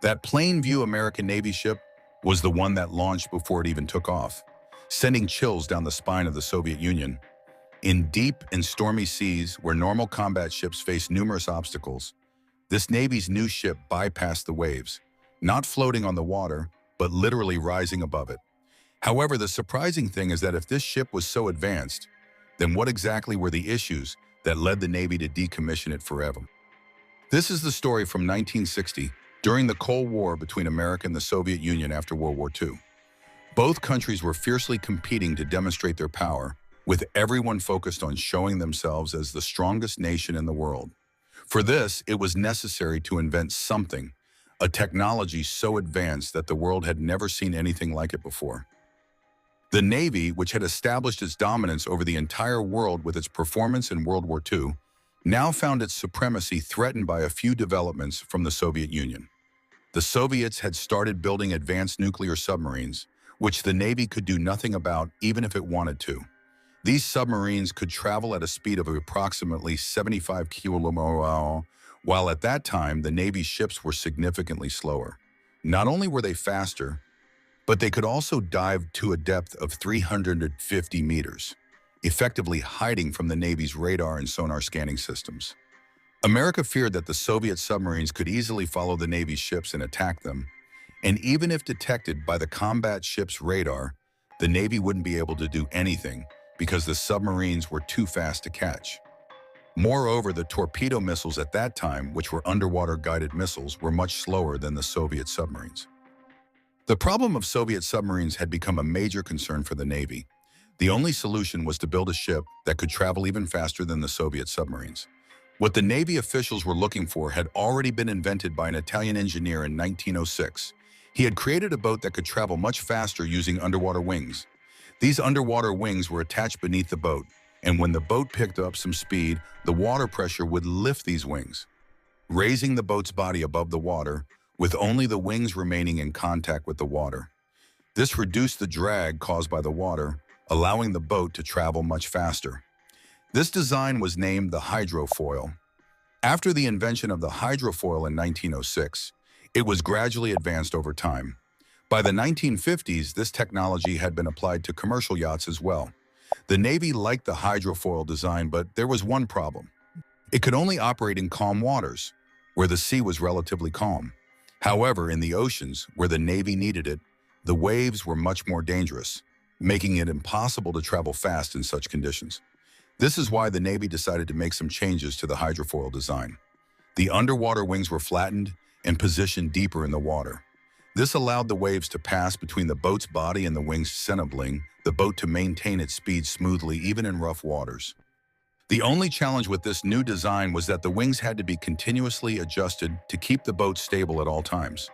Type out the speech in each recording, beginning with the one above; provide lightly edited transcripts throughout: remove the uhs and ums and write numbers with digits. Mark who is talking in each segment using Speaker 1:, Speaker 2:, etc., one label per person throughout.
Speaker 1: That Plainview American Navy ship was the one that launched before it even took off, sending chills down the spine of the Soviet Union. In deep and stormy seas where normal combat ships face numerous obstacles, this Navy's new ship bypassed the waves, not floating on the water, but literally rising above it. However, the surprising thing is that if this ship was so advanced, then what exactly were the issues that led the Navy to decommission it forever? This is the story from 1960, during the Cold War between America and the Soviet Union after World War II. Both countries were fiercely competing to demonstrate their power, with everyone focused on showing themselves as the strongest nation in the world. For this, it was necessary to invent something, a technology so advanced that the world had never seen anything like it before. The Navy, which had established its dominance over the entire world with its performance in World War II, now found its supremacy threatened by a few developments from the Soviet Union. The Soviets had started building advanced nuclear submarines, which the Navy could do nothing about even if it wanted to. These submarines could travel at a speed of approximately 75 km/h, while at that time the Navy's ships were significantly slower. Not only were they faster, but they could also dive to a depth of 350 meters, effectively hiding from the Navy's radar and sonar scanning systems. America feared that the Soviet submarines could easily follow the Navy's ships and attack them, and even if detected by the combat ship's radar, the Navy wouldn't be able to do anything because the submarines were too fast to catch. Moreover, the torpedo missiles at that time, which were underwater guided missiles, were much slower than the Soviet submarines. The problem of Soviet submarines had become a major concern for the Navy. The only solution was to build a ship that could travel even faster than the Soviet submarines. What the Navy officials were looking for had already been invented by an Italian engineer in 1906. He had created a boat that could travel much faster using underwater wings. These underwater wings were attached beneath the boat, and when the boat picked up some speed, the water pressure would lift these wings, raising the boat's body above the water, with only the wings remaining in contact with the water. This reduced the drag caused by the water, allowing the boat to travel much faster. This design was named the hydrofoil. After the invention of the hydrofoil in 1906, it was gradually advanced over time. By the 1950s, this technology had been applied to commercial yachts as well. The Navy liked the hydrofoil design, but there was one problem. It could only operate in calm waters, where the sea was relatively calm. However, in the oceans, where the Navy needed it, the waves were much more dangerous, making it impossible to travel fast in such conditions. This is why the Navy decided to make some changes to the hydrofoil design. The underwater wings were flattened and positioned deeper in the water. This allowed the waves to pass between the boat's body and the wings, enabling the boat to maintain its speed smoothly even in rough waters. The only challenge with this new design was that the wings had to be continuously adjusted to keep the boat stable at all times.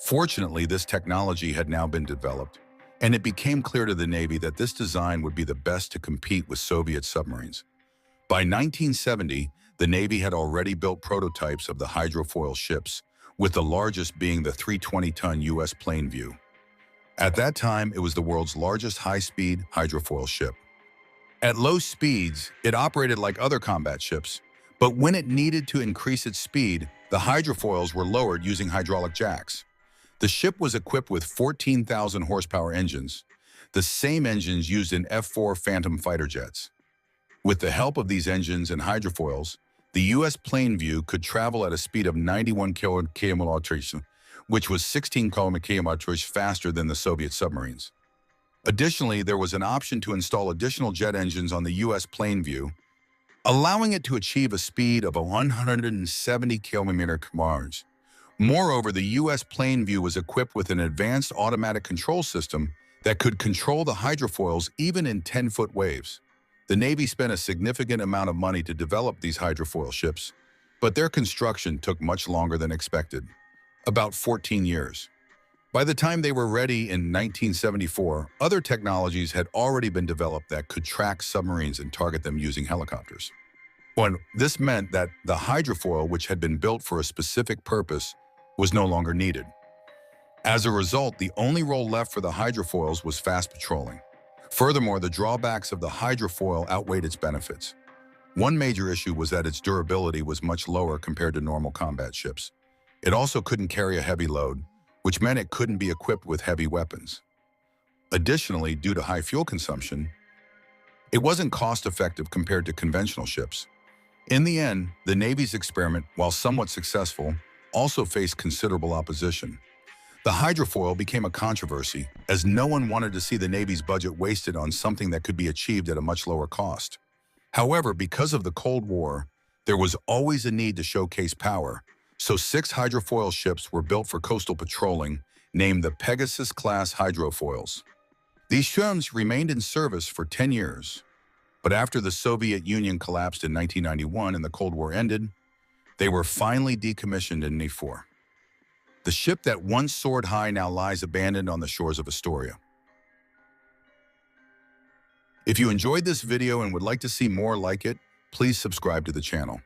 Speaker 1: Fortunately, this technology had now been developed, and it became clear to the Navy that this design would be the best to compete with Soviet submarines. By 1970, the Navy had already built prototypes of the hydrofoil ships, with the largest being the 320-ton U.S. Plainview. At that time, it was the world's largest high-speed hydrofoil ship. At low speeds, it operated like other combat ships, but when it needed to increase its speed, the hydrofoils were lowered using hydraulic jacks. The ship was equipped with 14,000 horsepower engines, the same engines used in F-4 Phantom fighter jets. With the help of these engines and hydrofoils, the U.S. Plainview could travel at a speed of 91 km/h, which was 16 km/h faster than the Soviet submarines. Additionally, there was an option to install additional jet engines on the U.S. Plainview, allowing it to achieve a speed of 170 km/h. Moreover, the U.S. Plainview was equipped with an advanced automatic control system that could control the hydrofoils even in 10-foot waves. The Navy spent a significant amount of money to develop these hydrofoil ships, but their construction took much longer than expected, about 14 years. By the time they were ready in 1974, other technologies had already been developed that could track submarines and target them using helicopters. This meant that the hydrofoil, which had been built for a specific purpose, was no longer needed. As a result, the only role left for the hydrofoils was fast patrolling. Furthermore, the drawbacks of the hydrofoil outweighed its benefits. One major issue was that its durability was much lower compared to normal combat ships. It also couldn't carry a heavy load, which meant it couldn't be equipped with heavy weapons. Additionally, due to high fuel consumption, it wasn't cost-effective compared to conventional ships. In the end, the Navy's experiment, while somewhat successful, also faced considerable opposition. The hydrofoil became a controversy, as no one wanted to see the Navy's budget wasted on something that could be achieved at a much lower cost. However, because of the Cold War, there was always a need to showcase power, so 6 hydrofoil ships were built for coastal patrolling, named the Pegasus-class hydrofoils. These ships remained in service for 10 years, but after the Soviet Union collapsed in 1991 and the Cold War ended, they were finally decommissioned in 1994. The ship that once soared high now lies abandoned on the shores of Astoria. If you enjoyed this video and would like to see more like it, please subscribe to the channel.